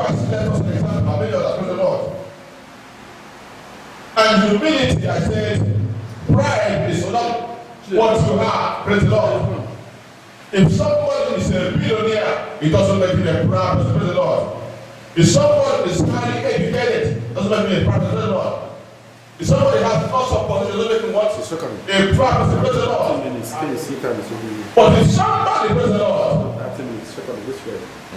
Christ left us an example of many others, praise the Lord. And humility, I said, pride is not what you have, praise the Lord. If somebody is a billionaire, it doesn't make him a proud person, praise the Lord. If somebody is highly educated, it doesn't make him a proud person, praise the Lord. If somebody has lots of position, it doesn't make him what? A proud person, praise the Lord. But if somebody, praise the Lord,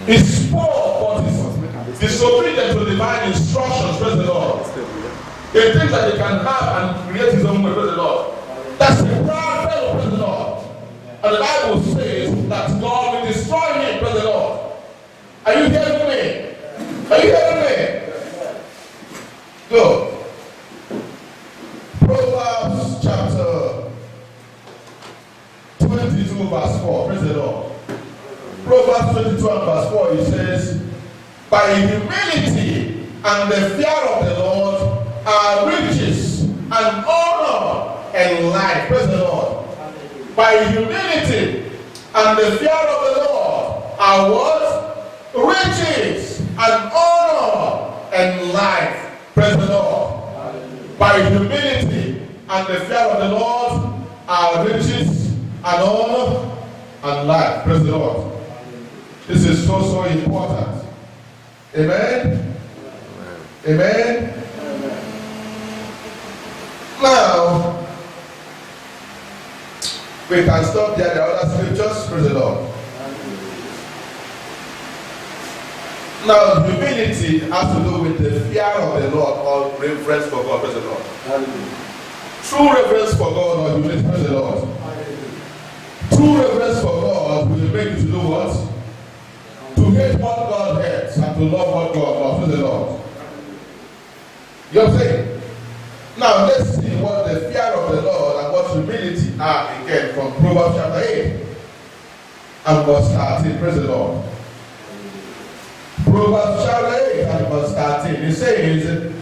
is poor, but is disobedient to divine instructions, praise the Lord. He thinks that he can have and create his own way, praise the Lord. That's a proud fellow, praise the Lord. And the Bible says that God will destroy him, praise the Lord. Are you hearing me? Are you hearing me? Good. Proverbs chapter 22 verse 4, praise the Lord. Proverbs 22 and verse 4, it says, by humility and the fear of the Lord are riches and honor and life. Praise the Lord. By humility and the fear of the Lord are what? Riches and honor and life. Praise the Lord. By humility and the fear of the Lord are riches and honor and life. Praise the Lord. This is so important. Amen. Amen. Now, we can stop there. The other scriptures, praise the Lord. Now, humility has to do with the fear of the Lord or reverence for God, praise the Lord. True reverence for God or humility, praise the Lord. True reverence for God will make you to do what? To hate what God hates and to love what God loves, praise the Lord. You know what I'm saying? Now let's see what the fear of the Lord and what humility are again from Proverbs chapter 8 and verse 13. Praise the Lord. Proverbs chapter 8 and verse 13. It says,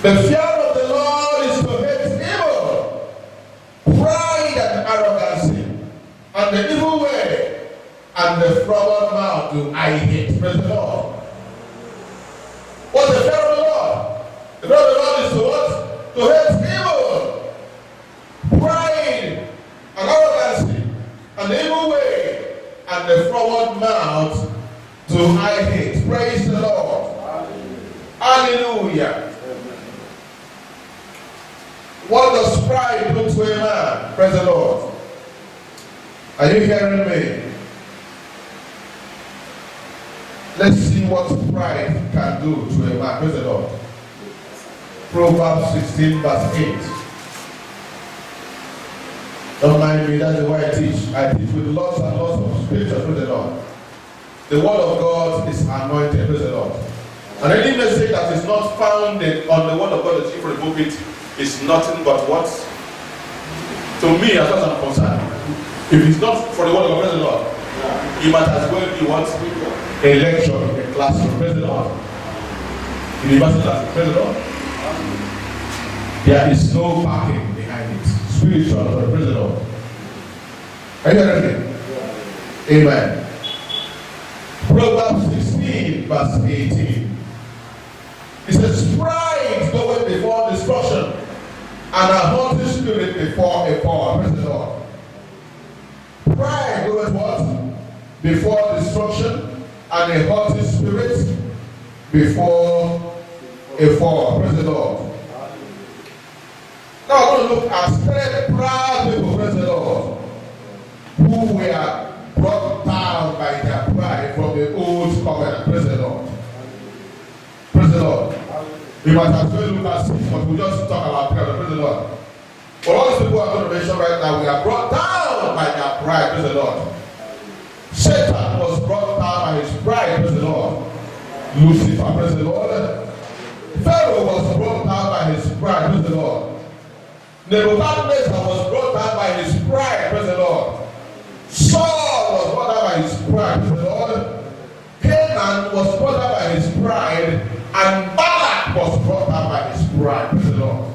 the fear of the Lord is to hate evil, pride and arrogancy, and the evil way, and the froward mouth do I hate. Praise the Lord. What's the fear of the Lord? The fear of the Lord is to what? To hate evil, pride, and arrogancy, and the evil way, and the forward mouth do I hate. Praise the Lord. Hallelujah. What does pride do to a man? Praise the Lord. Are you hearing me? Let's see what pride can do to a man. Praise the Lord. Proverbs 16 verse 8. Don't mind me, that's the way I teach. I teach with lots and lots of scriptures. Praise the Lord. The word of God is anointed. Praise the Lord. And any message that is not founded on the word of God that you from the pulpit is nothing but what? To me, as far as I'm concerned, if it's not for the word of God, praise the Lord, you might as well be what? A lecture in a classroom. Praise the Lord. University class. Praise the Lord. There is no backing behind it. Spiritual, praise the Lord. Are you hearing me? Amen. Proverbs 16 verse 18. It says, pride goeth before destruction, and a haughty spirit before a fall. Praise the Lord. Pride goeth what? Before destruction, and a haughty spirit before a fall. Praise the Lord. Now I want to look at three proud people, praise the Lord, who were brought down by their pride from the old covenant. Praise the Lord. Praise the Lord. We might as well look at six, but we'll just talk about prayer. Praise the Lord. For all these people I'm going to mention right now, we are brought down by their pride. Praise the Lord. Satan was brought down by his pride. Praise the Lord. Lucifer, praise the Lord. Pharaoh was brought down by his pride. Praise the Lord. Nebuchadnezzar was brought down by his pride. Praise the Lord. Saul was brought down by his pride. Praise the Lord. Haman was brought down by his pride, and Balak was brought down by his pride. Praise the Lord.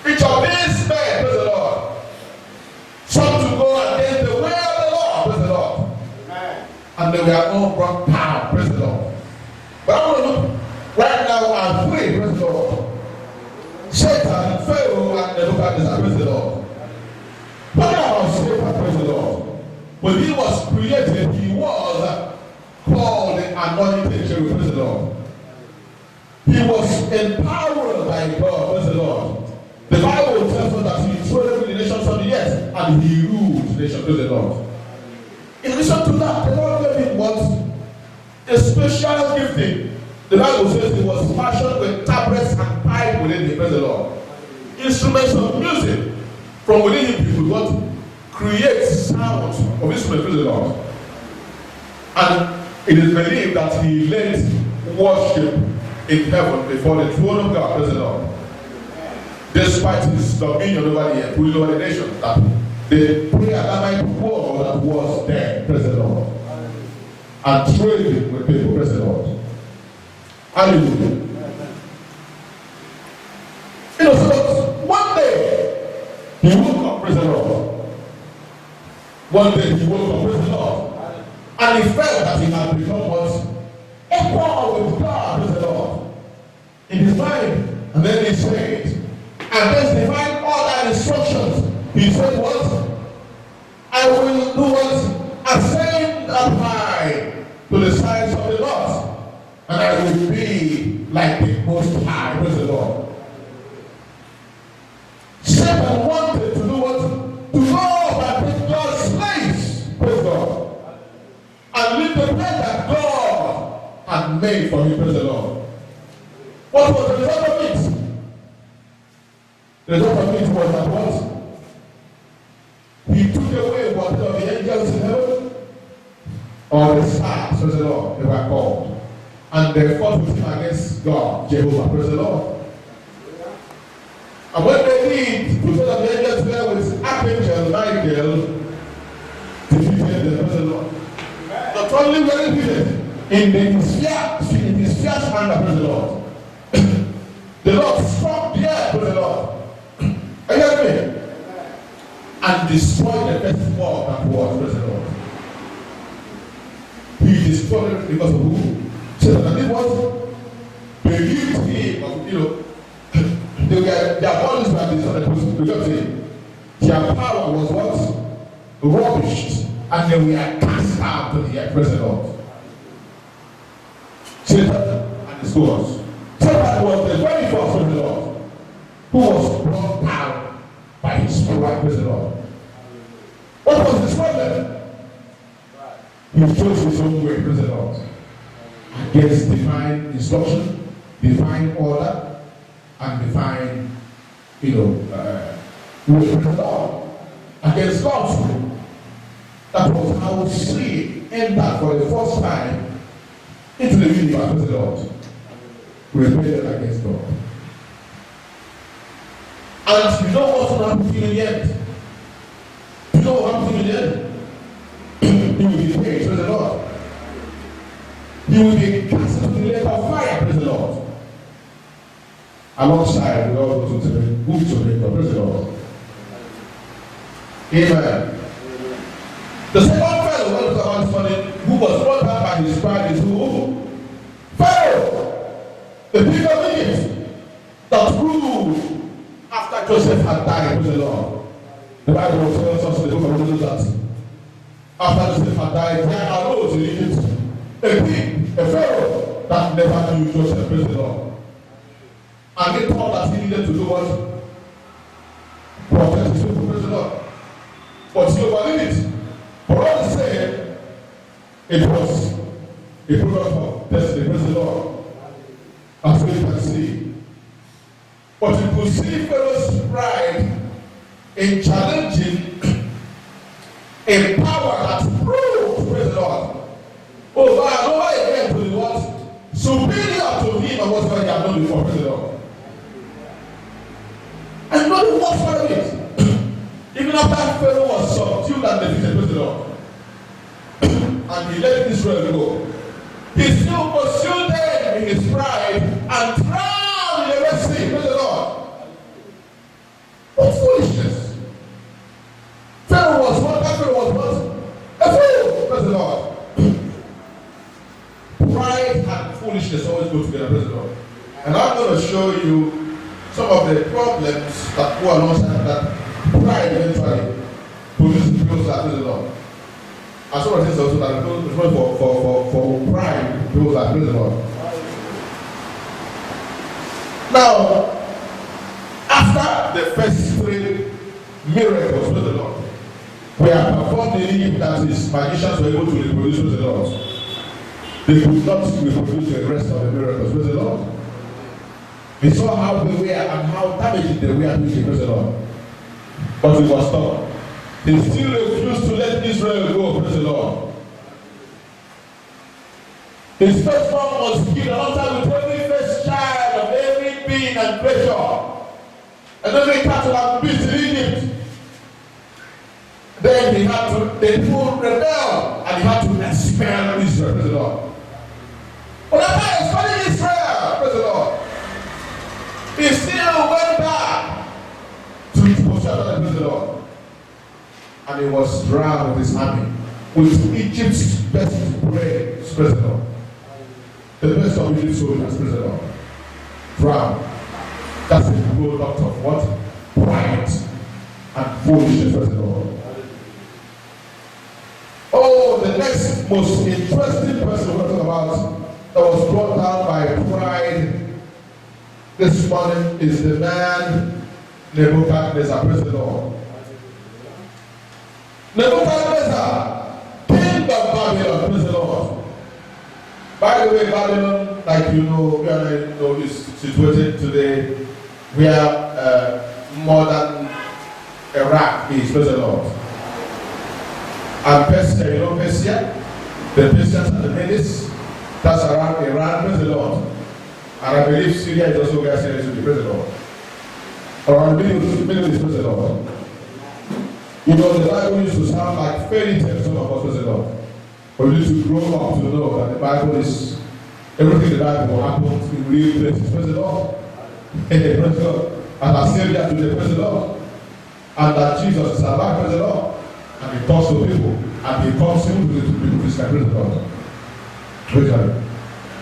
Each of these men, praise the Lord, sought to go against the way of the Lord. Praise the Lord. Amen. And they and we are all brought power, praise the Lord. But I want to look right now and pray, praise the Lord. Satan, Pharaoh, and Nebuchadnezzar, praise the Lord. Talking about Satan, praise the Lord. When he was created, he was called the anointed cherub, praise the Lord. He was empowered by God, praise the Lord. The Bible tells us that he threw the nations on the earth and he ruled the nation, praise the Lord. In addition to that, the Lord gave him what? A special gifting. The Bible says he was fashioned with tabrets and pipe within him, praise the Lord. Instruments of music from within him, he could what? Create sounds of instruments, praise the Lord. And it is believed that he led worship in heaven before the throne of God, praise the Lord. Despite his dominion over the earth, ruling over the nations, that the pre-Adamite world that was there, praise the Lord, and trading with people, praise the Lord. Hallelujah. You know, so one day he woke up, praise the Lord. One day he woke up, praise the Lord, and he felt that he had become what? Equal with God, praise the Lord, in his mind. And then he said, and then divine order instructions. He said what? I will do what? Ascend up high to the sides of the Lord, and I will be like the Most High, praise the Lord. Satan wanted to do what? To go and take God's place, praise God, and live the plan that God had made for him, praise the Lord. What was the result of it? The result of it was that what? He took away one of the angels in heaven, or the stars, praise the Lord, they were called. And they fought with him against God, Jehovah, praise the Lord. And when they did, to say that the angels there with Archangel Michael, defeated them, praise the Lord. Not only were they defeated, in his fierce anger, praise the Lord. The Lord struck the earth, praise the Lord. Are you hearing me? And destroyed the first war that was, praise the Lord. He destroyed it because of who? So that it was believed him, you know, their bodies were destroyed because their power was what? Rubbished, and they were cast out to the earth, praise the Lord. Satan and his scholars. Satan was the very first of the Lord who was brought down by his spirit, praise the Lord. What was his problem? He chose his own way, praise the Lord. Against divine instruction, divine order, and divine, will, praise the Lord. Against God's will. That was how sin entered for the first time into the universe, praise the Lord. Rebellion against God. And you know what's going to happen to you in the end? You know what happened in the end? He will be paid, praise the Lord. He will be cast into the lake of fire, praise the Lord. Alongside with all those who disobey God, praise the Lord. Amen. The second fellow, what is about this morning, who was brought up by his pride is who? Pharaoh, the king of Egypt, that ruled after Joseph had died, praise the Lord. The Bible tells us in the book of Romans that after Joseph had died, there arose in Egypt a king, a Pharaoh, that never knew Joseph, praise the Lord. And he thought that he needed to do what? Protect his people, praise the Lord. But he overdid it. For all the same, it was a product of destiny, praise the Lord. As we can see. But you could see Pharaoh's pride in challenging a power that proved, praise the Lord, over and over again to the what? Superior to him and whatever he had done before, praise the Lord. And not the worst part of it. Even after Pharaoh was subdued and defeated, praise the Lord, and he let Israel go, he still pursued them in his pride and drowned in the Red Sea, praise the Lord. What foolishness! Pharaoh was what? Pharaoh was what? A fool, praise the Lord. foolishness always go together, praise the Lord. And I'm going to show you some of the problems that go alongside that pride eventually produces people that praise the Lord. And some of the things also that for pride people that praise the Lord. Now, after the first 3 miracles, praise the Lord, we have performed in Egypt that is magicians were able to reproduce, praise the Lord. They could not reproduce the rest of the miracles, praise the Lord. They saw how they were and how damaging they were to the praise the Lord. But it was done. They still refused to let Israel go, praise the Lord. His firstborn was killed alongside with every first child of every being and creature, and every cattle and beast in Egypt. Then the people rebelled and he had to expel Israel, praise the Lord. But after expelling Israel, praise the Lord, he still went back to his possession, praise the Lord. And he was drowned with his army, with Egypt's best brains, praise the Lord. The best of Egypt's soldiers, praise the Lord. Drowned. That's the product of what? Pride and foolishness, praise the Lord. Oh, the next most interesting person we're talking about that was brought down by pride this morning is the man Nebuchadnezzar, praise the Lord. Nebuchadnezzar, king of Babylon, praise the Lord. By the way, Babylon, like you know, is situated today where modern Iraq is, praise the Lord. And Persia, you know Persia? The Persians and the Medes, that's around Iran, praise the Lord. And I believe Syria is also where Syria is, praise the Lord. Around the Middle East, praise the Lord. You know, the Bible used to sound like fairy tales, some of us, praise the Lord. But we need to grow up to know that the Bible is, everything in the Bible happens in real places, praise the Lord. Praise the Lord. And our Savior today, praise the Lord. And that Jesus is alive, praise the Lord. And he talks to people, and he comes into the people, praise the Lord. Praise God.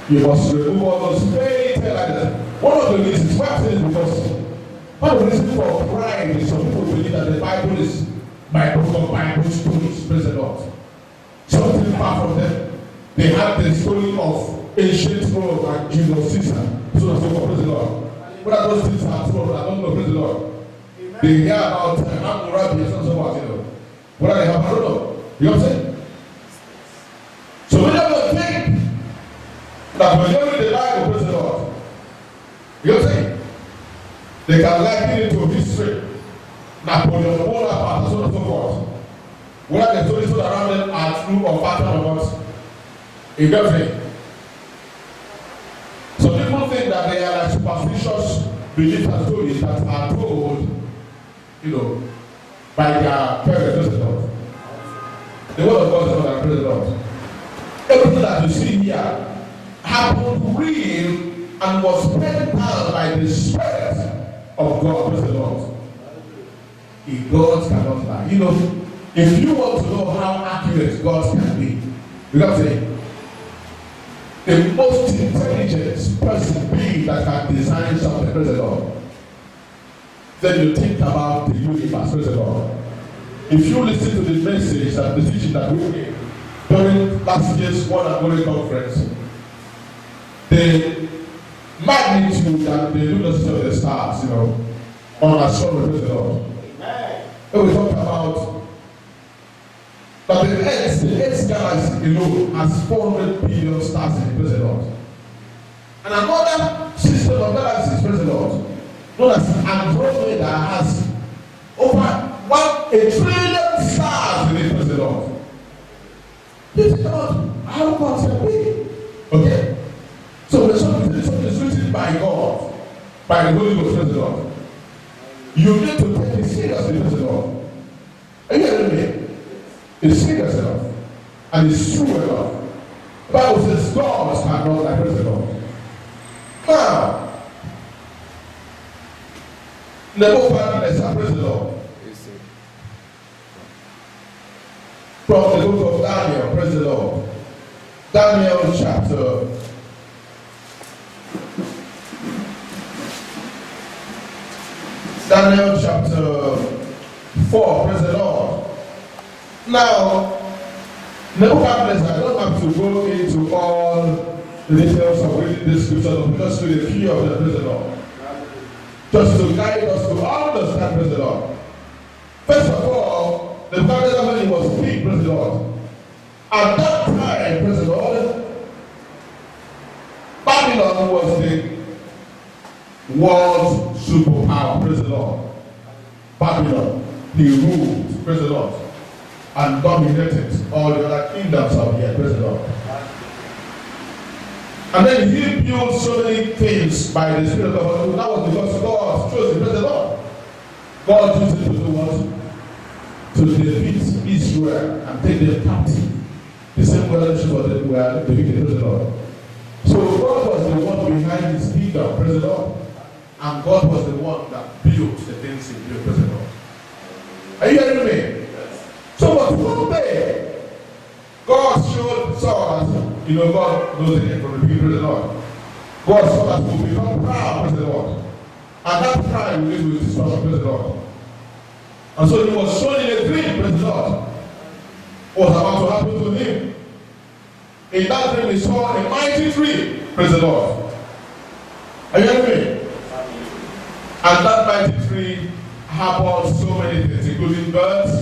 You must remove all those fairy tale ideas. One of the reasons why I'm saying is because one of the reasons for pride is some people believe that the Bible is my book of Bible stories, praise the Lord. Something apart from them. They have the story of ancient Rome and Julius Caesar, so and so forth, praise the Lord. Whether those things are true, I don't know, praise the Lord. They hear about Hammurabi and so and so forth, you know. Whether they have, I don't know. You know what I'm saying? So many of them think that when they read the Bible, praise the Lord, you know what I'm saying? They can liken it to history. Napoleon Bonaparte, and so on and so forth. Whether the stories told around them are true or fact or not, it doesn't. So people think that they are like superstitious beliefs and stories that are told, you know, by their parents, praise the Lord. The word of God is not praise the Lord. Everything that you see here happened real and was spread down by the Spirit of God, praise the Lord. If God cannot lie. You know, if you want to know how accurate God can be, you got to say, the most intelligent person being that can design something, praise the Lord. Then you think about the universe, praise the Lord. If you listen to the message and the teaching that we gave during last year's One and Only Conference, the magnitude and the luminosity of the stars, you know, on astronomy, praise the Lord. And we talked about that the Earth's galaxy alone has 400 billion stars in it, praise the Lord. And another system of galaxies, praise the Lord, known as Andromeda, has over 1 trillion stars in it, praise the Lord. You think about how God can be. Okay? So when something is written by God, by the Holy Ghost, praise the Lord, you need to take it seriously, praise the Lord. Are you hearing me? It's serious enough. And it's true enough. The Bible says God cannot lie, praise the Lord. Now, Nebuchadnezzar, praise the Lord. From the book of Daniel, praise the Lord. Daniel chapter Daniel chapter 4, praise the Lord. Now, Nebuchadnezzar, I don't have to go into all the details of reading this scripture, but just read a few of them, praise the Lord. Just to guide us to understand, praise the Lord. First of all, Nebuchadnezzar, when he was king, praise the Lord, at that time, praise the Lord, Babylon was the world superpower, praise the Lord. Babylon, he ruled, praise the Lord, and dominated all the other kingdoms of the earth, praise the Lord. And then he built so many things by the Spirit of God. That was because God chose him, praise the Lord. God used him to do what? To defeat Israel and take them captive. The same way that they were defeated, praise the Lord. So God was the one behind his kingdom, praise the Lord. And God was the one that built the things he built, praise the Lord. Are you hearing me? So but one day, God showed Saul that, God knows the end from the beginning, praise the Lord. God saw that he would become proud, praise the Lord. And that pride will lead to his destruction, praise the Lord. And so he was shown in a dream, praise the Lord, what was about to happen to him. In that dream, he saw a mighty tree, praise the Lord. Are you hearing me? And that mighty tree harbored so many things, including birds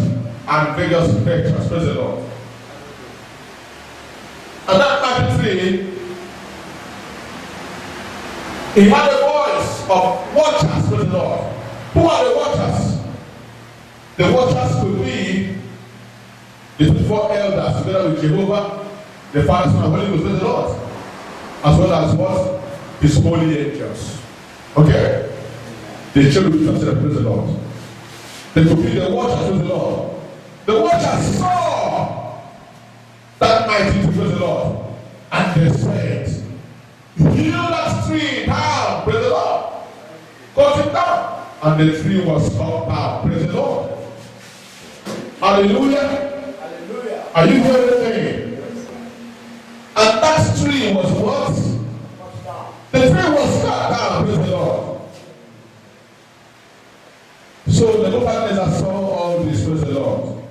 and various creatures, praise the Lord. And that mighty tree, he had a voice of watchers, praise the Lord. Who are the watchers? The watchers could be the 24 elders together with Jehovah, the Father, Son, and Holy Ghost, praise the Lord. As well as what? His holy angels. Okay? The cherubim consider, praise the Lord. They could be the watchers, praise the Lord. The watchers saw that mighty tree, praise the Lord. And they said, heal that tree down, praise the Lord. Cut it down. And the tree was cut down, praise the Lord. Hallelujah. Hallelujah. Are you hearing me? And that tree was what? The tree was cut down, praise the Lord. So the Nebuchadnezzar saw all this, praise the Lord.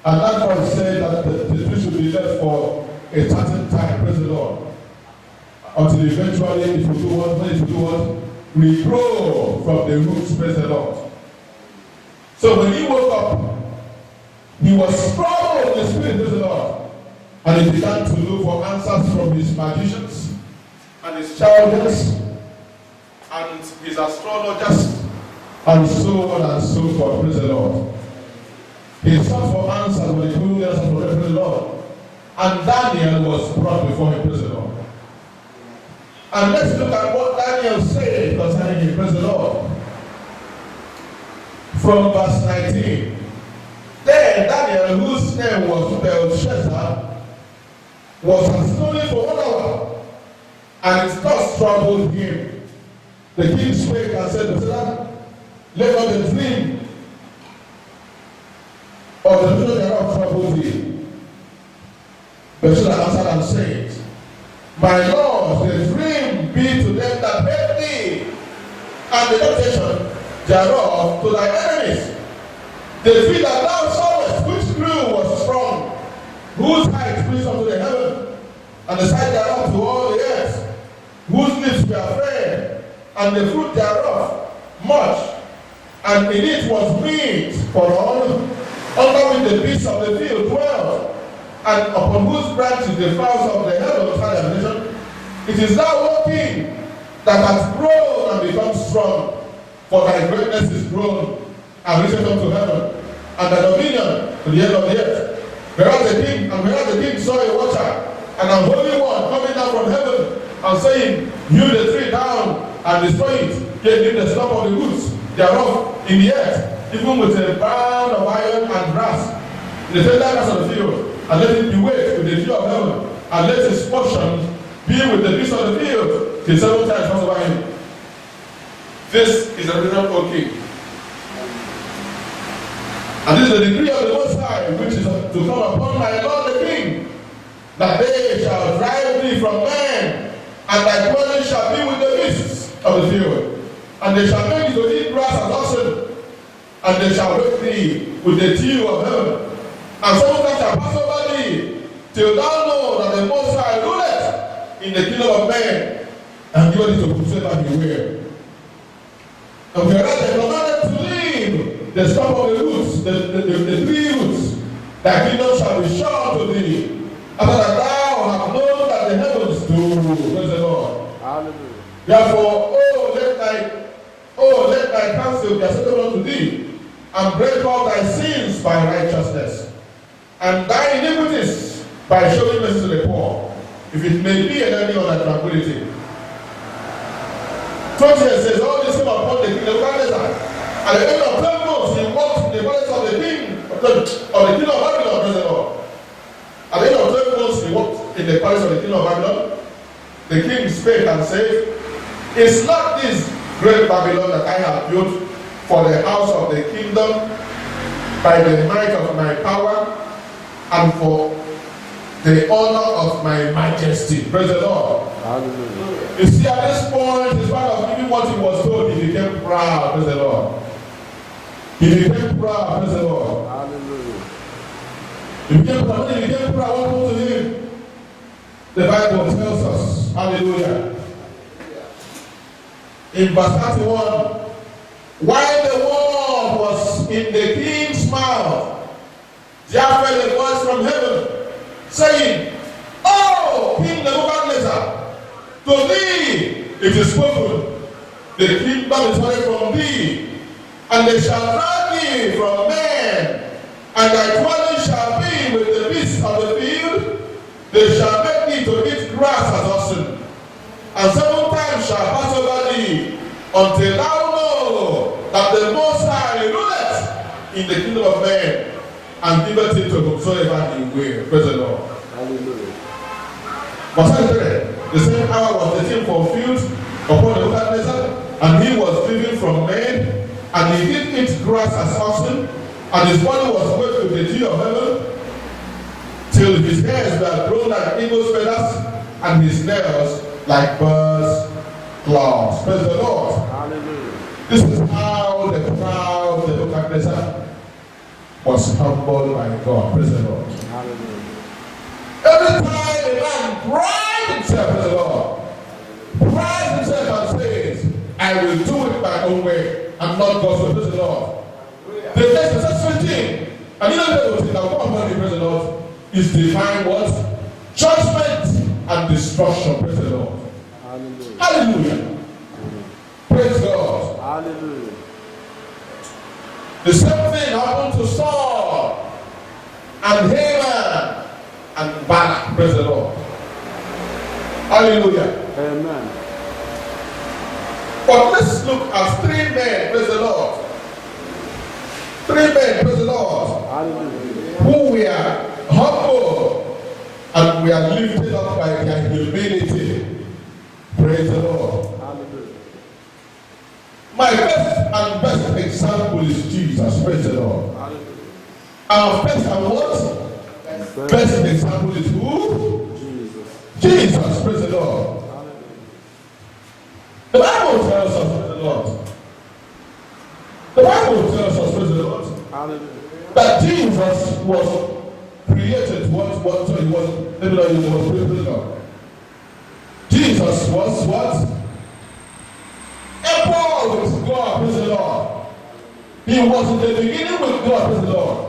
And that God said that the tree should be left for a certain time, praise the Lord. Until eventually, if you do what, we grow from the roots, praise the Lord. So when he woke up, he was troubled in the spirit, praise the Lord. And he began to look for answers from his magicians and his Chaldeans and his astrologers and so on and so forth, praise the Lord. He sought for answers, but he couldn't get answers from praise the Lord. And Daniel was brought before him, praise the Lord. And let's look at what Daniel said concerning him, praise the Lord. From verse 19. Then Daniel, whose name was Belshazzar, was astonished for 1 hour, and his thoughts troubled him. The king spake and said, Belshazzar, let not the dream or the vision thereof trouble thee. Belshazzar answered and said, my Lord, the dream be to them that hate thee, and the temptation thereof to thy enemies. The tree that thou sawest, which grew, was strong, whose height reached unto the heaven, and the side thereof to all the earth, whose leaves were fair, and the fruit thereof much, and in it was meat for all, under which the beasts of the field dwell, and upon whose branches the fowls of the heaven had their nation. It is thou, O King, that hast grown and become strong, for thy greatness is grown and reacheth unto heaven, and thy dominion to the end of the earth. Whereas the king saw a watcher, and an holy one coming down from heaven, and saying, hew the tree down and destroy it, gave him the stump of the roots thereof in the earth, even with a band of iron and brass, in the tender grass of the field, and let it be wet with the dew of heaven, and let his portion be with the beasts of the field, till 7 times pass over him. This is the reason, O King. And this is the decree of the Most High, which is to come upon my Lord the King, that they shall drive thee from men, and thy dwelling shall be with the beasts of the field, and they shall make thee to eat eat grass as oxen, and they shall wake thee with the dew of heaven. And 7 times shall pass over thee, till thou know that the Most High ruleth in the kingdom of men, and giveth it to whosoever he will. And we are read the commanded to leave the stump of the roots, the 3 roots. Thy kingdom shall be sure to thee, after that thou have known that the heavens do. Praise the Lord. Hallelujah. Therefore, let thy counsel be acceptable unto thee, and break all thy sins by righteousness, and thy iniquities by showing mercy to the poor, if it may be an enemy on thy tranquility. 20 years says, all this came upon the king Nebuchadnezzar. At the end of 12 months, he walked in the palace of the king of the king of Babylon, praise the Lord. At the end of 12 months, he walked in the palace of the king of Babylon. The king spake and said, is not this great Babylon that I have built for the house of the kingdom by the might of my power and for the honor of my majesty? Praise the Lord. Hallelujah. You see, at this point, in spite of giving what he was told, he became proud. Praise the Lord. He became proud. Praise the Lord. Hallelujah. He became proud. When he became proud, what happened to him? The Bible tells us. Hallelujah. In verse 31, while the word was in the king's mouth, there fell a voice from heaven, saying, O King Nebuchadnezzar, to thee it is spoken, the kingdom is away from thee, and they shall drag thee from men, and thy dwelling shall be with the beasts of the field. They shall make thee to eat grass as oxen, and 7 times shall pass over thee, until thou know that the Most High ruleth in the kingdom of men, and giveth it to whomsoever he will. Praise the Lord. Hallelujah. Verse 3, the same hour was the thing fulfilled upon Nebuchadnezzar, and he was driven from men, and he did eat grass as oxen, and his body was wet with the dew of heaven, till his hairs were grown like eagle's feathers, and his nails like birds' claws. Praise the Lord. Hallelujah. This is how the proud Nebuchadnezzar was humbled by God. Praise the Lord. Hallelujah. Every time a man prides himself, praise the Lord, prides himself and says, I will do it my own way and not God's way. Praise the Lord. The next successful thing, and you know the thing that will come upon you, praise the Lord, is divine what? Judgment and destruction. Praise the Lord. Hallelujah. Hallelujah. Praise God. Hallelujah. The same thing happened to Saul and Haman and Balak. Praise the Lord. Hallelujah. Amen. But let's look at 3 men. Praise the Lord. 3 men. Praise the Lord. Hallelujah. Who were humble and we are lifted up by their humility. Praise the Lord. Hallelujah. My best example is Jesus. Praise the Lord. Hallelujah. Our best and what? Best example is who? Jesus. Jesus. Praise the Lord. Hallelujah. The Bible tells us, praise the Lord. The Bible tells us, praise the Lord, Hallelujah. that Jesus was created. What? So he was. Let me know you was praise the Lord. Jesus was what? Equal with God, praise the Lord. He was in the beginning with God, praise the Lord.